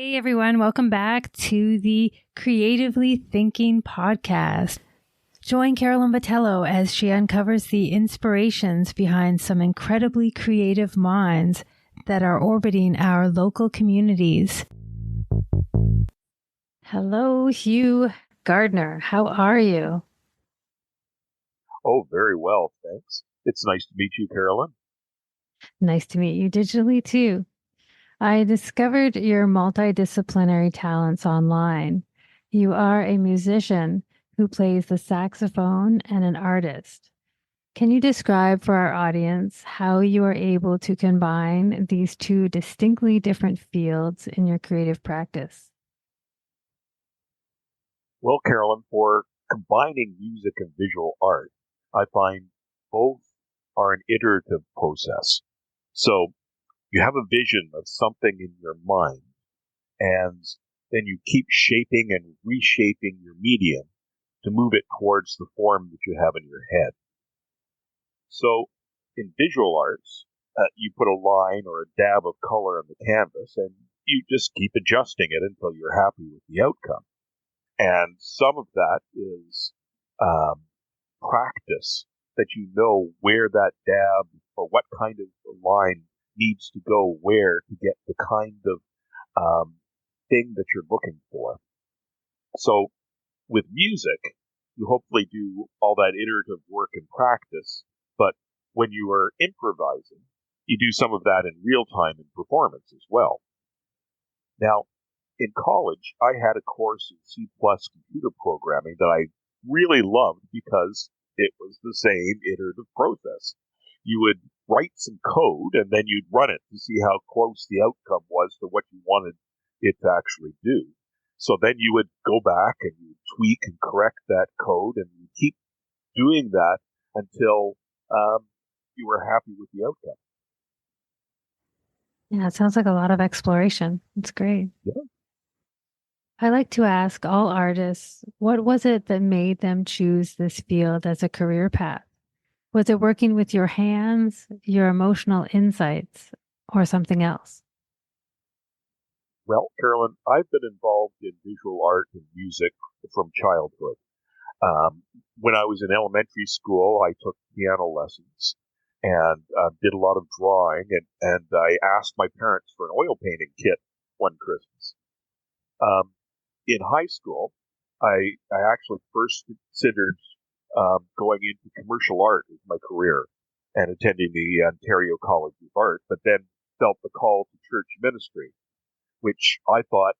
Hey everyone, welcome back to the Creatively Thinking podcast. Join Carolyn Botello as she uncovers the inspirations behind some incredibly creative minds that are orbiting our local communities. Hello, Hugh Gardner. How are you? Oh, very well, thanks. It's nice to meet you, Carolyn. Nice to meet you digitally too. I discovered your multidisciplinary talents online. You are a musician who plays the saxophone and an artist. Can you describe for our audience how you are able to combine these two distinctly different fields in your creative practice? Well, Carolyn, for combining music and visual art, I find both are an iterative process. So you have a vision of something in your mind, and then you keep shaping and reshaping your medium to move it towards the form that you have in your head. So in visual arts, you put a line or a dab of color on the canvas, and you just keep adjusting it until you're happy with the outcome. And some of that is practice, that you know where that dab or what kind of line needs to go where to get the kind of thing that you're looking for. So with music, you hopefully do all that iterative work in practice, but when you are improvising, you do some of that in real time in performance as well. Now, in college, I had a course in C+ computer programming that I really loved because it was the same iterative process. You would write some code and then you'd run it to see how close the outcome was to what you wanted it to actually do. So then you would go back and you tweak and correct that code, and you keep doing that until you were happy with the outcome. Yeah, it sounds like a lot of exploration. It's great. Yeah. I like to ask all artists, what was it that made them choose this field as a career path? Was it working with your hands, your emotional insights, or something else? Well, Carolyn, I've been involved in visual art and music from childhood. When I was in elementary school, I took piano lessons and did a lot of drawing, and I asked my parents for an oil painting kit one Christmas. In high school, I actually first considered going into commercial art as my career and attending the Ontario College of Art, but then felt the call to church ministry, which I thought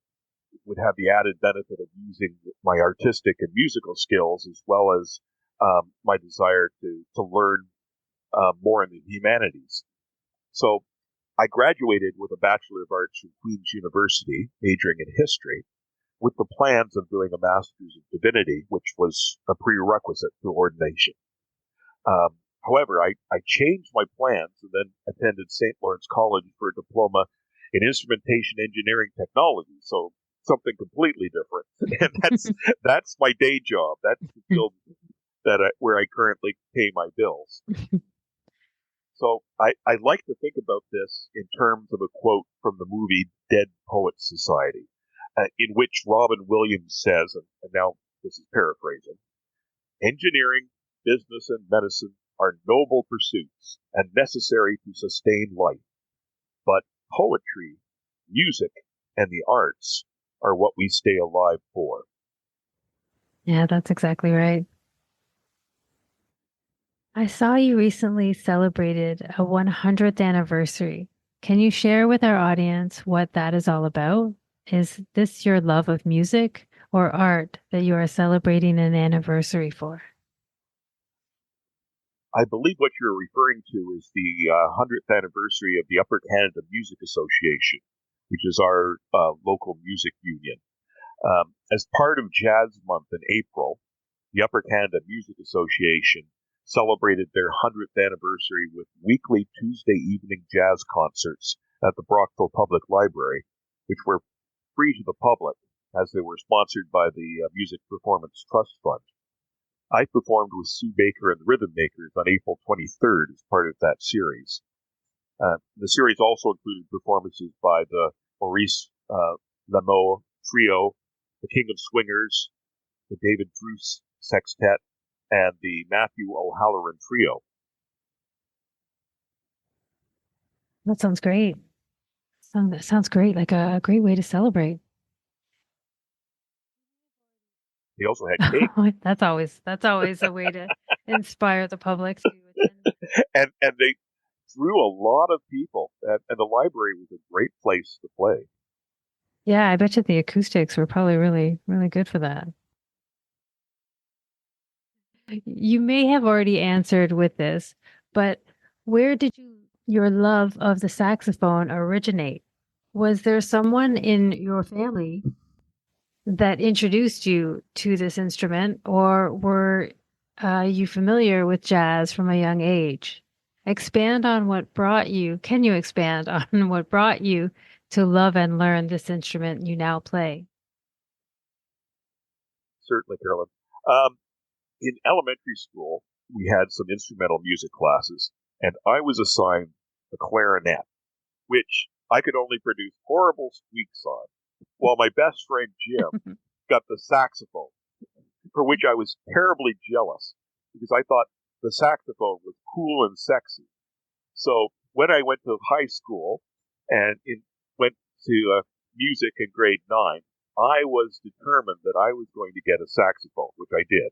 would have the added benefit of using my artistic and musical skills as well as my desire to learn more in the humanities. So I graduated with a Bachelor of Arts from Queen's University, majoring in history, with the plans of doing a Master's of Divinity, which was a prerequisite to ordination. However, I changed my plans and then attended St. Lawrence College for a diploma in instrumentation engineering technology. So something completely different. And that's my day job. That's the field where I currently pay my bills. So I like to think about this in terms of a quote from the movie Dead Poets Society, in which Robin Williams says, and now this is paraphrasing, engineering, business, and medicine are noble pursuits and necessary to sustain life. But poetry, music, and the arts are what we stay alive for. Yeah, that's exactly right. I saw you recently celebrated a 100th anniversary. Can you share with our audience what that is all about? Is this your love of music or art that you are celebrating an anniversary for? I believe what you're referring to is the 100th anniversary of the Upper Canada Music Association, which is our local music union. As part of Jazz Month in April, the Upper Canada Music Association celebrated their 100th anniversary with weekly Tuesday evening jazz concerts at the Brockville Public Library, which were free to the public as they were sponsored by the Music Performance Trust Fund. I performed with Sue Baker and the Rhythm Makers on April 23rd as part of that series. The series also included performances by the Maurice Lameau Trio, the King of Swingers, the David Druce Sextet, and the Matthew O'Halloran Trio. That sounds great. Sounds great. Like a great way to celebrate. They also had cake. That's always a way to inspire the public to attend. And they drew a lot of people, and the library was a great place to play. Yeah, I bet you the acoustics were probably really, really good for that. You may have already answered with this, but where did your love of the saxophone originate? Was there someone in your family that introduced you to this instrument, or were you familiar with jazz from a young age? Expand on what brought you. Can you expand on what brought you to love and learn this instrument you now play? Certainly, Carolyn. Um, in elementary school, we had some instrumental music classes, and I was assigned the clarinet, which I could only produce horrible squeaks on, while my best friend Jim got the saxophone, for which I was terribly jealous because I thought the saxophone was cool and sexy. So when I went to high school and went to music in grade 9, I was determined that I was going to get a saxophone, which I did.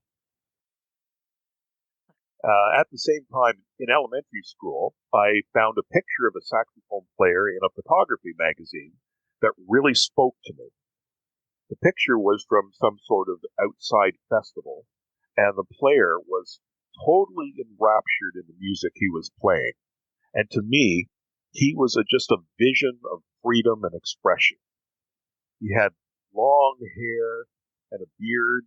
At the same time, in elementary school, I found a picture of a saxophone player in a photography magazine that really spoke to me. The picture was from some sort of outside festival, and the player was totally enraptured in the music he was playing. And to me, he was just a vision of freedom and expression. He had long hair and a beard,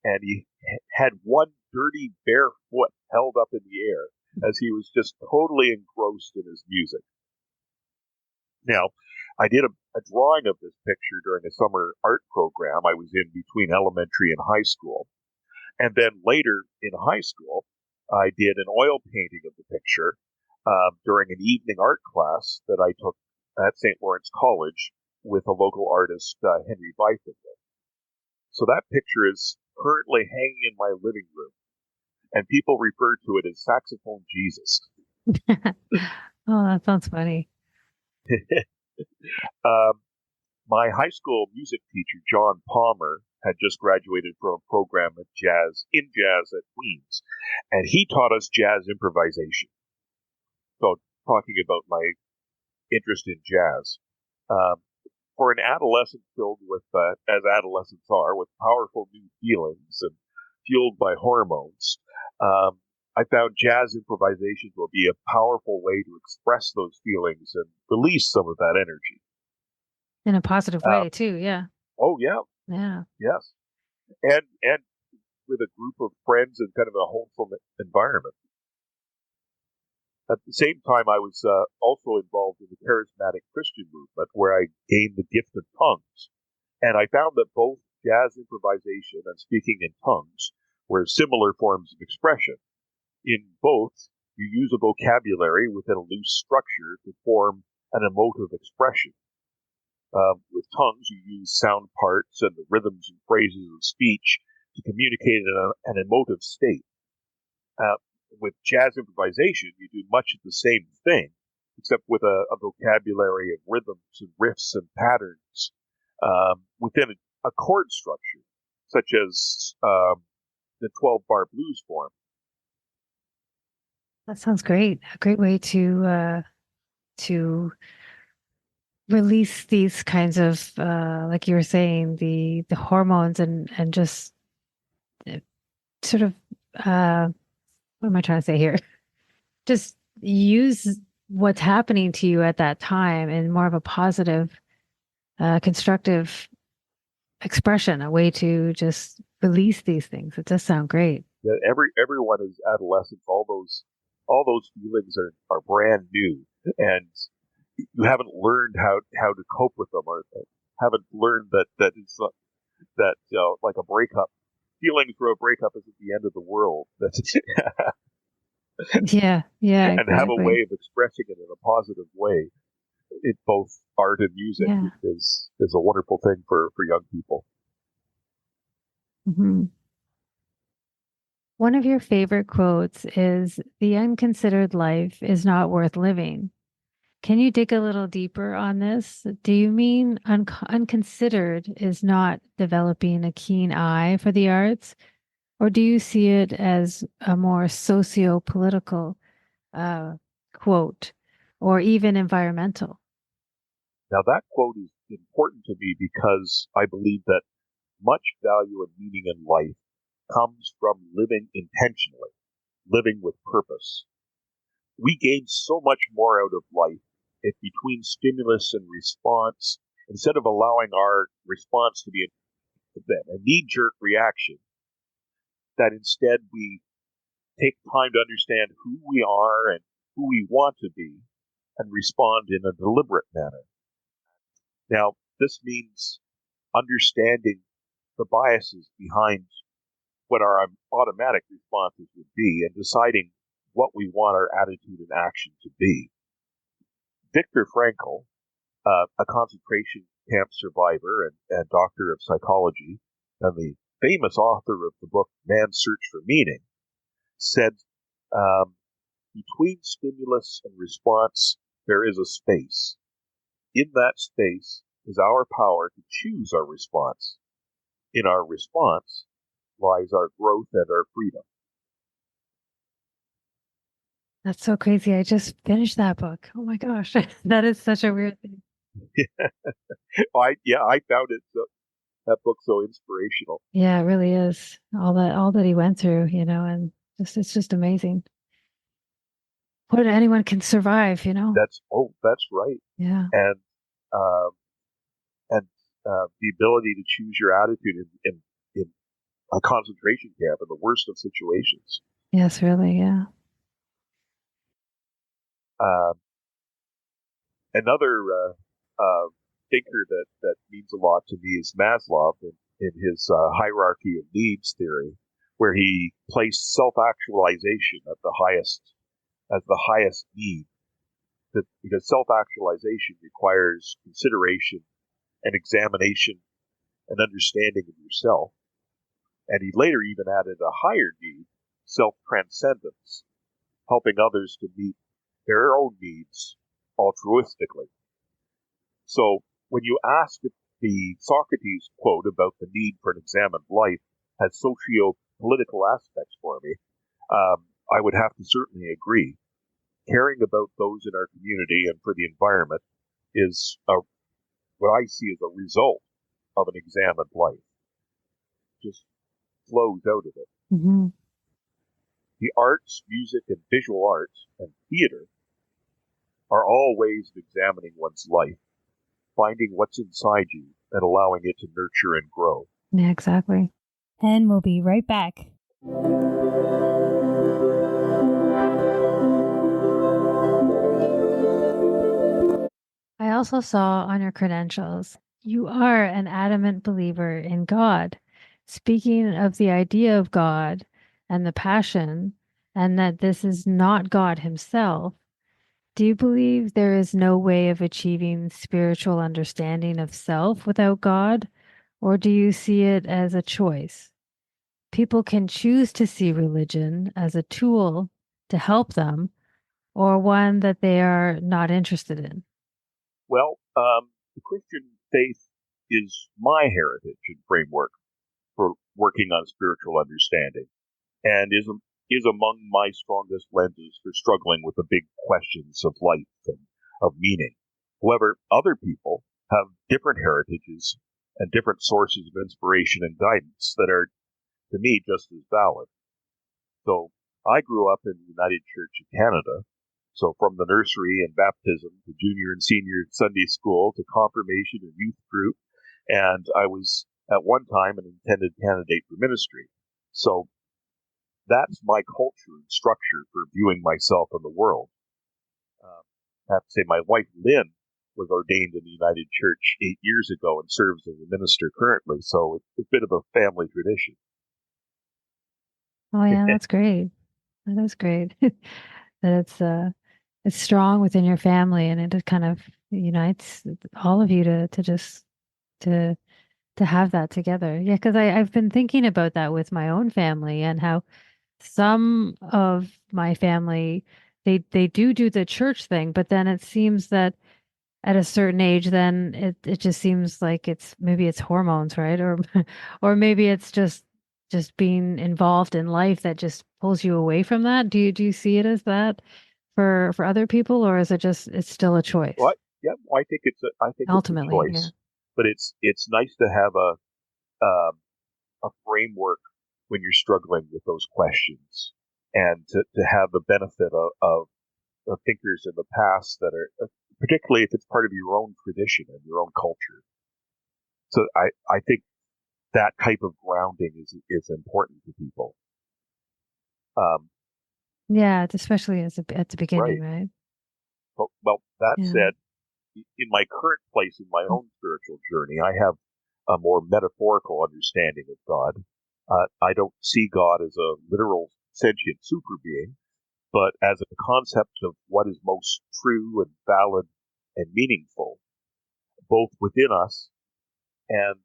and he had one dirty bare foot held up in the air as he was just totally engrossed in his music. Now, I did a drawing of this picture during a summer art program I was in between elementary and high school. And then later in high school, I did an oil painting of the picture during an evening art class that I took at St. Lawrence College with a local artist, Henry Byfinger. So that picture is currently hanging in my living room, and people refer to it as Saxaphone Jesus. Oh, that sounds funny. um, my high school music teacher, John Palmer, had just graduated from a program in jazz at Queen's, and he taught us jazz improvisation. So, talking about my interest in jazz. Um, for an adolescent filled with, as adolescents are, with powerful new feelings and fueled by hormones, I found jazz improvisation will be a powerful way to express those feelings and release some of that energy. In a positive way too, yeah. Oh yeah, Yeah. yes, and with a group of friends and kind of a wholesome environment. At the same time, I was also involved in the charismatic Christian movement, where I gained the gift of tongues, and I found that both jazz improvisation and speaking in tongues were similar forms of expression. In both, you use a vocabulary within a loose structure to form an emotive expression. With tongues, you use sound parts and the rhythms and phrases of speech to communicate an emotive state. With jazz improvisation, you do much of the same thing, except with a vocabulary of rhythms and riffs and patterns within a chord structure, such as the 12-bar blues form. That sounds great. A great way to release these kinds of like you were saying, the hormones and just sort of what am I trying to say here? Just use what's happening to you at that time in more of a positive, constructive expression, a way to just release these things. It does sound great. Yeah, everyone is adolescents. All those feelings are brand new, and you haven't learned how to cope with them, or haven't learned that it's that like a breakup. Feeling through a breakup isn't the end of the world. Yeah, yeah, and have a exactly. way of expressing it in a positive way. it both art and music Yeah. is a wonderful thing for young people. Hmm. One of your favorite quotes is, "The unconsidered life is not worth living." Can you dig a little deeper on this? Do you mean unconsidered is not developing a keen eye for the arts, or do you see it as a more socio-political uh, quote, or even environmental? Now that quote is important to me because I believe that much value and meaning in life comes from living intentionally, living with purpose. We gain so much more out of life if between stimulus and response, instead of allowing our response to be a knee-jerk reaction, that instead we take time to understand who we are and who we want to be and respond in a deliberate manner. Now, this means understanding the biases behind what our automatic responses would be and deciding what we want our attitude and action to be. Viktor Frankl, a concentration camp survivor and doctor of psychology, and the famous author of the book Man's Search for Meaning, said, um, between stimulus and response, there is a space. In that space is our power to choose our response. In our response lies our growth and our freedom. That's so crazy. I just finished that book. Oh my gosh. That is such a weird thing. I found that book so inspirational. Yeah, it really is. All that he went through, and just it's just amazing. What anyone can survive, you know? That's right. Yeah. And um, and the ability to choose your attitude in a concentration camp in the worst of situations. Yes, really. Yeah. Um, Another thinker that means a lot to me is Maslow in his hierarchy of needs theory, where he placed self-actualization at the highest as the highest need. Because self-actualization requires consideration and examination and understanding of yourself. And he later even added a higher need, self-transcendence, helping others to meet their own needs altruistically. So when you ask if the Socrates quote about the need for an examined life has socio-political aspects for me, I would have to certainly agree. Caring about those in our community and for the environment is what I see as a result of an examined life. Just flows out of it. Hmm. The arts, music, and visual arts, and theater are all ways of examining one's life, finding what's inside you and allowing it to nurture and grow. Yeah, exactly. And we'll be right back. I also saw on your credentials, you are an adamant believer in God. Speaking of the idea of God and the passion, and that this is not God Himself, do you believe there is no way of achieving spiritual understanding of self without God? Or do you see it as a choice? People can choose to see religion as a tool to help them, or one that they are not interested in. Well, the Christian faith is my heritage and framework for working on spiritual understanding, and is among my strongest lenses for struggling with the big questions of life and of meaning. However, other people have different heritages and different sources of inspiration and guidance that are, to me, just as valid. So I grew up in the United Church of Canada. So from the nursery and baptism to junior and senior Sunday school to confirmation and youth group. And I was at one time an intended candidate for ministry. So that's my culture and structure for viewing myself in the world. I have to say my wife, Lynn, was ordained in the United Church 8 years ago and serves as a minister currently. So it's a bit of a family tradition. Oh yeah, that's great. That is great. That it's strong within your family and it kind of, unites all of you to just to to have that together. Yeah, because I've been thinking about that with my own family and how some of my family they do the church thing, but then it seems that at a certain age, then it just seems like it's hormones, right? Or or maybe it's just being involved in life that just pulls you away from that. Do you see it as that for other people, or is it just it's still a choice? Well, yeah, well, I think it's a Ultimately, yeah. choice, but it's nice to have a framework when you're struggling with those questions, and to have the benefit of thinkers in the past that are, particularly if it's part of your own tradition and your own culture. So I think that type of grounding is important to people. Um, Yeah, especially at the beginning, right. right? But, well, that Yeah. said, in my current place in my own spiritual journey, I have a more metaphorical understanding of God. I don't see God as a literal sentient super being, but as a concept of what is most true and valid and meaningful, both within us and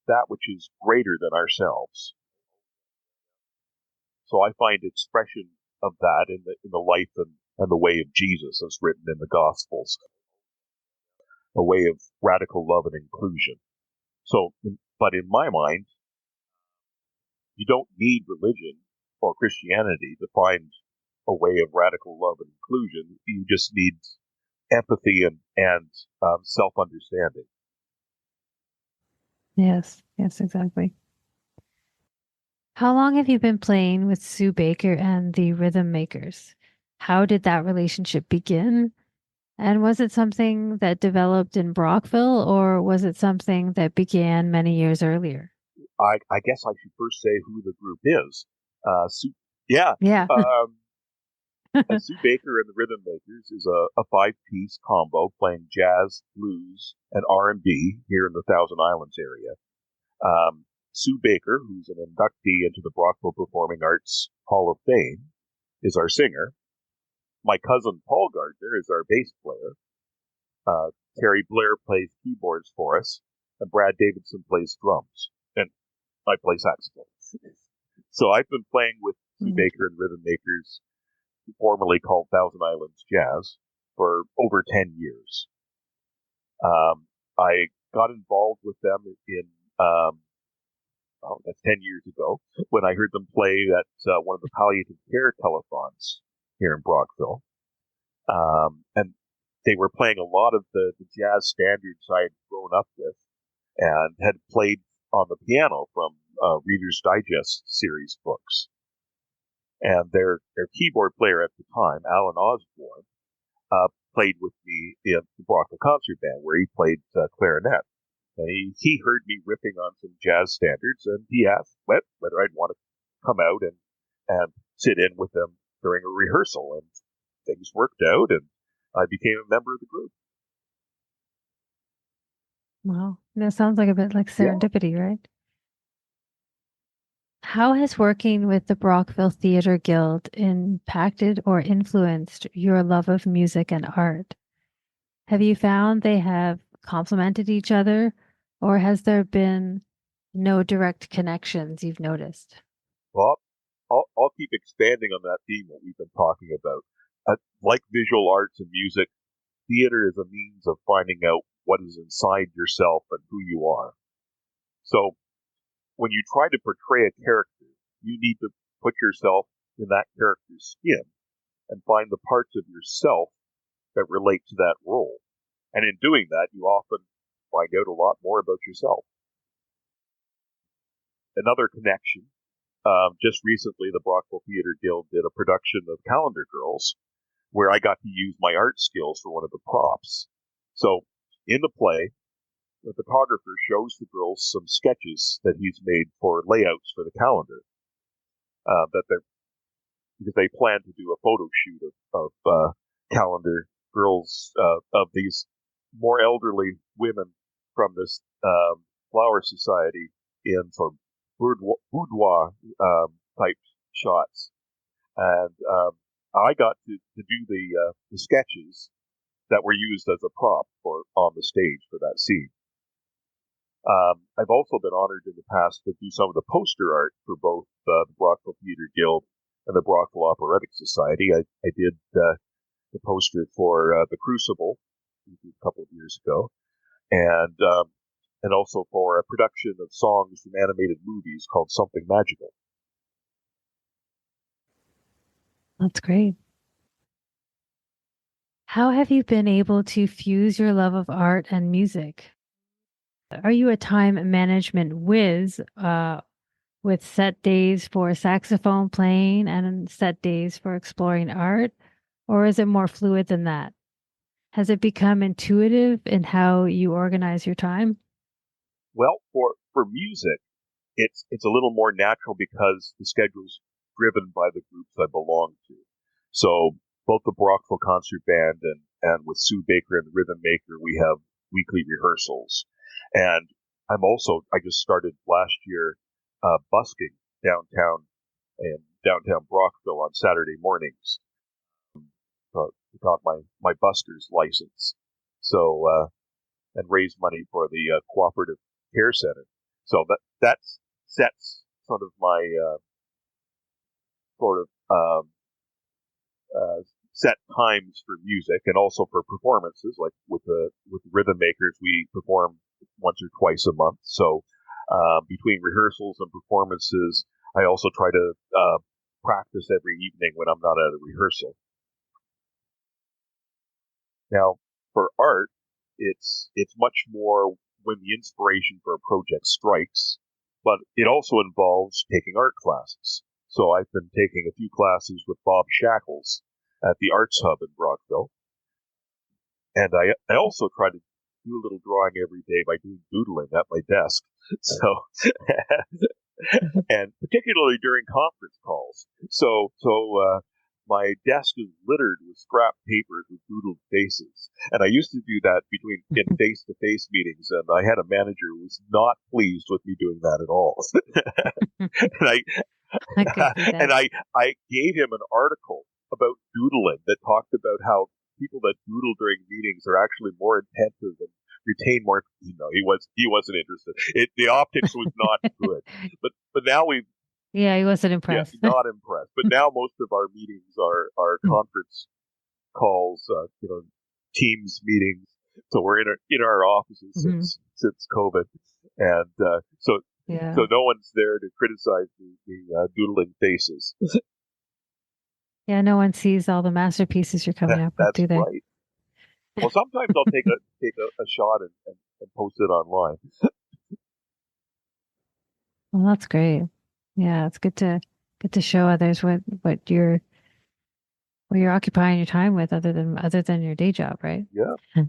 that which is greater than ourselves. So I find expression of that in the life and the way of Jesus as written in the Gospels, a way of radical love and inclusion. So, but in my mind, you don't need religion or Christianity to find a way of radical love and inclusion. You just need empathy and self-understanding. Yes. Yes, exactly. How long have you been playing with Sue Baker and the Rhythm Makers? How did that relationship begin? And was it something that developed in Brockville, or was it something that began many years earlier? I guess I should first say who the group is. Sue, yeah, Yeah. um, Sue Baker and the Rhythm Makers is a five-piece combo playing jazz, blues, and R&B here in the Thousand Islands area. Sue Baker, who's an inductee into the Brockville Performing Arts Hall of Fame, is our singer. My cousin Paul Gardner is our bass player. Uh, Terry Blair plays keyboards for us, and Brad Davidson plays drums, and I play saxophone. So I've been playing with Sue Mhm. Baker and Rhythm Makers, formerly called Thousand Islands Jazz, for over 10 years. I got involved with them in, that's 10 years ago, when I heard them play at one of the palliative care telethons here in Brockville. And they were playing a lot of the jazz standards I had grown up with and had played on the piano from Reader's Digest series books. And their keyboard player at the time, Alan Osborne, played with me in the Brockville Concert Band, where he played clarinet. And he heard me riffing on some jazz standards, and he asked whether I'd want to come out and sit in with them during a rehearsal. And things worked out, and I became a member of the group. Wow. That sounds like a bit like Yeah. serendipity, right? How has working with the Brockville Theatre Guild impacted or influenced your love of music and art? Have you found they have complemented each other, or has there been no direct connections you've noticed? Well, I'll keep expanding on that theme that we've been talking about. Like visual arts and music, theater is a means of finding out what is inside yourself and who you are. So when you try to portray a character, you need to put yourself in that character's skin and find the parts of yourself that relate to that role. And in doing that, you often find out a lot more about yourself. Another connection, just recently, the Brockville Theatre Guild did a production of Calendar Girls where I got to use my art skills for one of the props. So in the play, the photographer shows the girls some sketches that he's made for layouts for the calendar. That they're because they plan to do a photo shoot of calendar girls of these more elderly women from this flower society in sort of boudoir type shots, and I got to do the sketches, that were used as a prop for on the stage for that scene. I've also been honored in the past to do some of the poster art for both the Brockville Theatre Guild and the Brockville Operatic Society. I did the poster for The Crucible a couple of years ago, and also for a production of songs from animated movies called Something Magical. That's great. How have you been able to fuse your love of art and music? Are you a time management whiz with set days for saxophone playing and set days for exploring art? Or is it more fluid than that? Has it become intuitive in how you organize your time? Well, for music, it's a little more natural because the schedule's driven by the groups I belong to. So both the Brockville Concert Band and with Sue Baker and the Rhythm Maker, we have weekly rehearsals. And I just started last year busking downtown in downtown Brockville on Saturday mornings. Got my busker's license. So and raise money for the cooperative care center. So that sets sort of my sort of set times for music and also for performances. Like with the Rhythm Makers, we perform once or twice a month. So between rehearsals and performances, I also try to practice every evening when I'm not at a rehearsal. Now, for art, it's much more when the inspiration for a project strikes, but it also involves taking art classes. So I've been taking a few classes with Bob Shackles at the Arts Hub in Brockville. And I also try to do a little drawing every day by doing doodling at my desk. So, and particularly during conference calls. So my desk is littered with scrap papers with doodled faces. And I used to do that in face-to-face meetings, and I had a manager who was not pleased with me doing that at all. and I gave him an article about doodling that talked about how people that doodle during meetings are actually more attentive and retain more. He wasn't interested. The optics was not good. But now Yeah, he wasn't impressed. Yeah, not impressed. But now most of our meetings are conference calls, Teams meetings. So we're in our offices since COVID, and so no one's there to criticize the doodling faces. Yeah, no one sees all the masterpieces you're coming up with, do they? That's right. Well, sometimes I'll take a shot and post it online. Well, that's great. Yeah, it's good to show others what you're occupying your time with other than your day job, right? Yeah.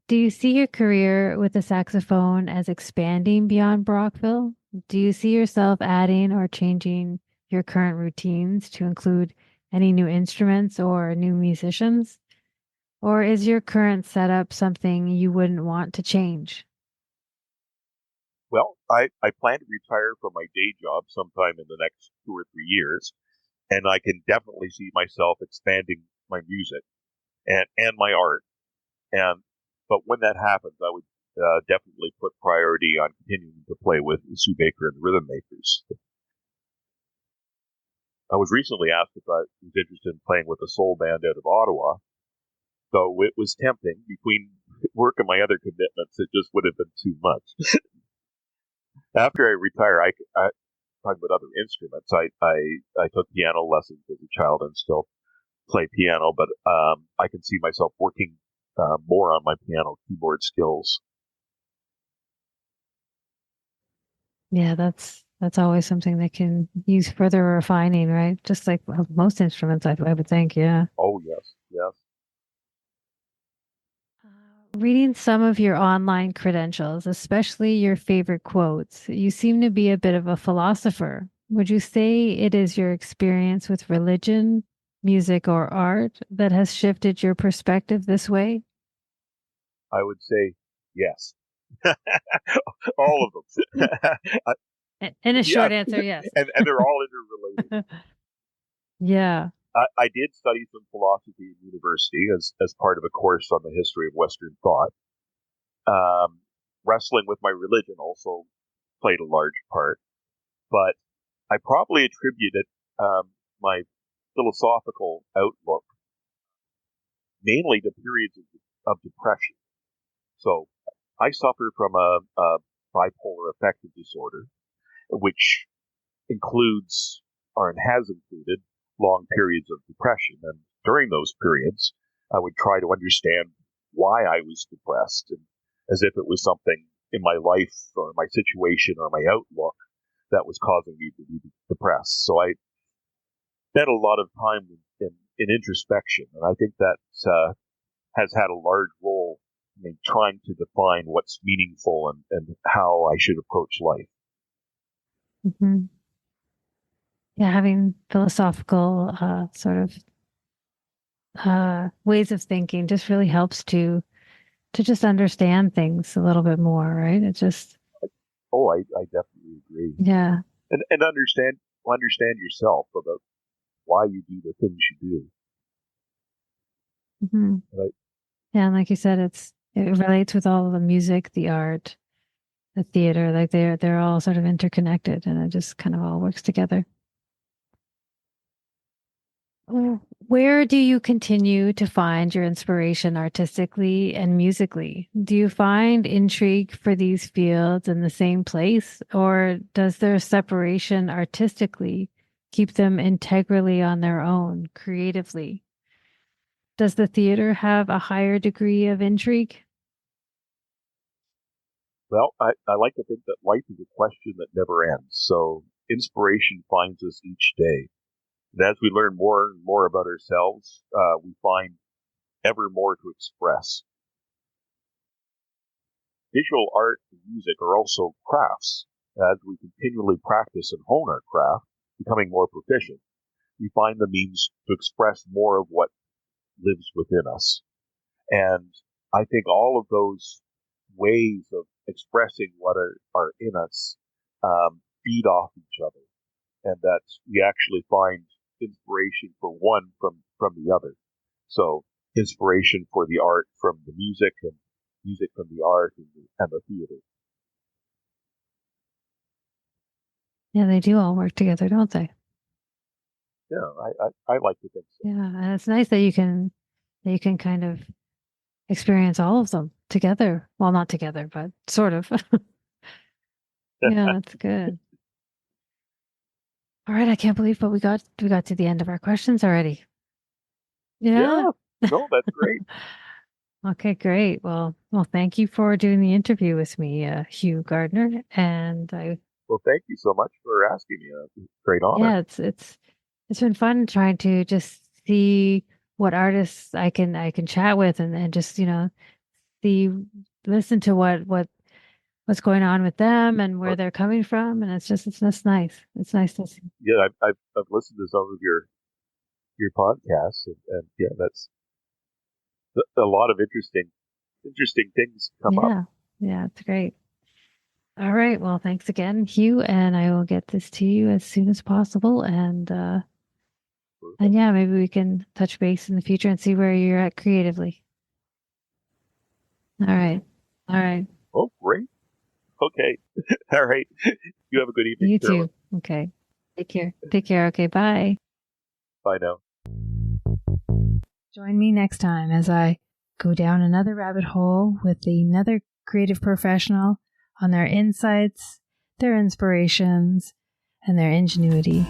Do you see your career with the saxophone as expanding beyond Brockville? Do you see yourself adding or changing your current routines to include any new instruments or new musicians? Or is your current setup something you wouldn't want to change? Well, I plan to retire from my day job sometime in the next 2 or 3 years, and I can definitely see myself expanding my music and my art. But when that happens, I would definitely put priority on continuing to play with Sue Baker and the Rhythm Makers. I was recently asked if I was interested in playing with a soul band out of Ottawa, so it was tempting. Between work and my other commitments, it just would have been too much. After I retire, I talk about other instruments. I took piano lessons as a child and still play piano, but I can see myself working more on my piano keyboard skills. Yeah, that's always something that can use further refining, right? Just like most instruments, I would think. Yeah. Oh yes, yes. Reading some of your online credentials, especially your favorite quotes, you seem to be a bit of a philosopher. Would you say it is your experience with religion, music, or art that has shifted your perspective this way? I would say yes. All of them. In a short answer, yes. And they're all interrelated. Yeah. I did study some philosophy in university as part of a course on the history of Western thought. Wrestling with my religion also played a large part, but I probably attributed my philosophical outlook mainly to periods of depression. So I suffer from a bipolar affective disorder, which includes or has included long periods of depression. And during those periods, I would try to understand why I was depressed, and as if it was something in my life or my situation or my outlook that was causing me to be depressed. So I spent a lot of time in introspection, and I think that has had a large role in trying to define what's meaningful and how I should approach life. Mm-hmm. Yeah, having philosophical sort of ways of thinking just really helps to just understand things a little bit more, right? It just I definitely agree. Yeah. And understand yourself about why you do the things you do. Mm-hmm. Right? Yeah, and like you said, it relates with all of the music, the art, the theater. Like they're all sort of interconnected, and it just kind of all works together. Where do you continue to find your inspiration artistically and musically? Do you find intrigue for these fields in the same place, or does their separation artistically keep them integrally on their own creatively? Does the theater have a higher degree of intrigue? Well, I like to think that life is a question that never ends. So inspiration finds us each day. And as we learn more and more about ourselves, we find ever more to express. Visual art and music are also crafts. As we continually practice and hone our craft, becoming more proficient, we find the means to express more of what lives within us. And I think all of those ways of expressing what are in us feed off each other, and that we actually find inspiration for one from the other. So inspiration for the art from the music, and music from the art and the theater. Yeah, they do all work together, don't they? Yeah, I like to think so. Yeah, and it's nice that you can kind of experience all of them together. Well, not together, but sort of. Yeah, that's good. All right, I can't believe, but we got to the end of our questions already. Yeah. No, that's great. Okay, great. Well, thank you for doing the interview with me, Hugh Gardner. And well, thank you so much for asking me. It's a great honor. Yeah, it's been fun trying to just see what artists I can chat with and just listen to what's going on with them and where they're coming from, and it's just nice. It's nice to see. Yeah, I've listened to some of your podcasts, and yeah, that's a lot of interesting things come up. Yeah, it's great. All right, well, thanks again, Hugh, and I will get this to you as soon as possible, and yeah, maybe we can touch base in the future and see where you're at creatively. All right. Oh, great. Okay. All right. You have a good evening. You too. Okay. Take care. Okay. Bye. Bye now. Join me next time as I go down another rabbit hole with another creative professional on their insights, their inspirations, and their ingenuity.